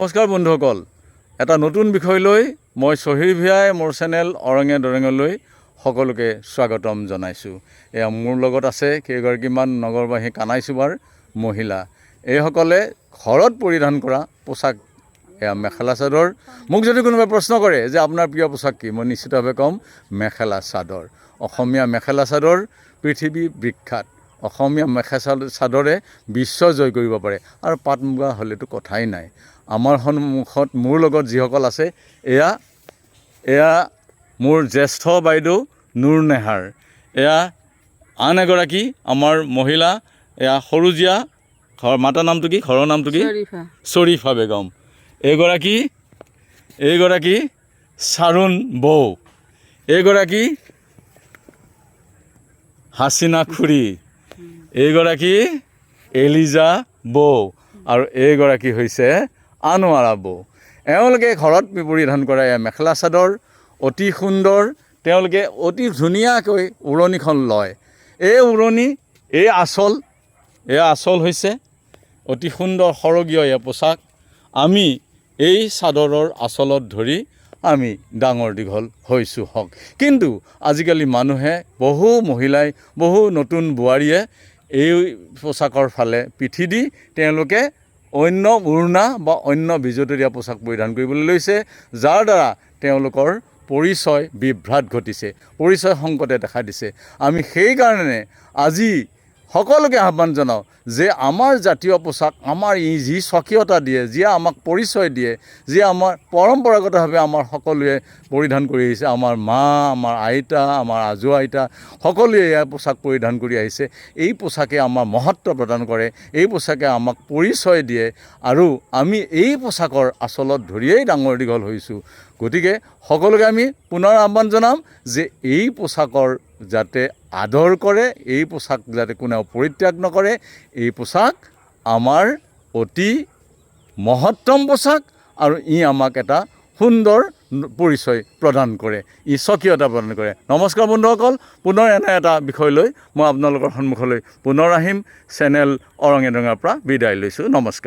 নমস্কাৰ বন্ধুসকল, এটা নতুন বিষয় লৈ মই চহিৰ ভিয়াই মোৰ চেনেল অৰঙে দৰঙলৈ সকলোকে স্বাগতম জনাইছোঁ। এয়া মোৰ লগত আছে কেইগৰাকীমান নগৰবাসী কানাইচুবাৰ মহিলা। এইসকলে ঘৰত পৰিধান কৰা পোছাক এয়া মেখেলা চাদৰ। মোক যদি কোনোবাই প্ৰশ্ন কৰে যে আপোনাৰ প্ৰিয় পোছাক কি, মই নিশ্চিতভাৱে ক'ম মেখেলা চাদৰ। অসমীয়া মেখেলা চাদৰ পৃথিৱী বিখ্যাত। অসমীয়া মেখেলা চাদৰে বিশ্ব জয় কৰিব পাৰে আৰু পাট মুগা হ'লেতো কথাই নাই। আমাৰ সন্মুখত মোৰ লগত যিসকল আছে এয়া মোৰ জ্যেষ্ঠ বাইদেউ নুৰ নেহাৰ, এয়া আন এগৰাকী আমাৰ মহিলা, এয়া সৰুজীয়া মাতাৰ নামটো কি, ঘৰৰ নামটো কি, শ্বৰীফা বেগম। এইগৰাকী চাৰুণ বৌ, এইগৰাকী হাচিনা খুৰী, এইগৰাকী এলিজা বৌ আৰু এইগৰাকী হৈছে আনোৱাৰা বৌ। এওঁলোকে ঘৰত পৰিধান কৰা এয়া মেখেলা চাদৰ অতি সুন্দৰ। তেওঁলোকে অতি ধুনীয়াকৈ উৰণিখন লয়। এই উৰণি, এই আচল হৈছে অতি সুন্দৰ সৰগীয় এয়া পোছাক। আমি এই চাদৰৰ আচলত ধৰি আমি ডাঙৰ দীঘল হৈছোঁ হওক। কিন্তু আজিকালি মানুহে, বহু মহিলাই, বহু নতুন বোৱাৰীয়ে এই পোছাকৰ ফালে পিঠি দি তেওঁলোকে অন্য উৰণা বা অন্য বিজতৰীয়া পোছাক পৰিধান কৰিবলৈ লৈছে, যাৰ দ্বাৰা তেওঁলোকৰ পৰিচয় বিভ্ৰাট ঘটিছে, পৰিচয় সংকটে দেখা দিছে। আমি সেইকাৰণে আজি সকলোকে আহ্বান জনাওঁ যে আমাৰ জাতীয় পোছাক, আমাৰ যি স্বকীয়তা দিয়ে, যিয়ে আমাক পৰিচয় দিয়ে, যিয়ে আমাৰ পৰম্পৰাগতভাৱে আমাৰ সকলোৱে পৰিধান কৰি আহিছে, আমাৰ মা, আমাৰ আইতা, আমাৰ আজো আইতা সকলোৱে এয়া পোছাক পৰিধান কৰি আহিছে। এই পোছাকে আমাৰ মহত্ব প্ৰদান কৰে, এই পোছাকে আমাক পৰিচয় দিয়ে আৰু আমি এই পোছাকৰ আচলত ধৰিয়েই ডাঙৰ দীঘল হৈছোঁ। গতিকে সকলোকে আমি পুনৰ আহ্বান জনাম যে এই পোছাকৰ যাতে আদৰ কৰে, এই পোছাক যাতে কোনেও পৰিত্যাগ নকৰে। এই পোছাক আমাৰ অতি মহত্তম পোছাক আৰু ই আমাক এটা সুন্দৰ পৰিচয় প্ৰদান কৰে, ই স্বকীয়তা প্ৰদান কৰে। নমস্কাৰ বন্ধুসকল, পুনৰ এনে এটা বিষয় লৈ মই আপোনালোকৰ সন্মুখলৈ পুনৰ আহিম। চেনেল অৰঙে দৰঙৰ পৰা বিদায় লৈছোঁ। নমস্কাৰ।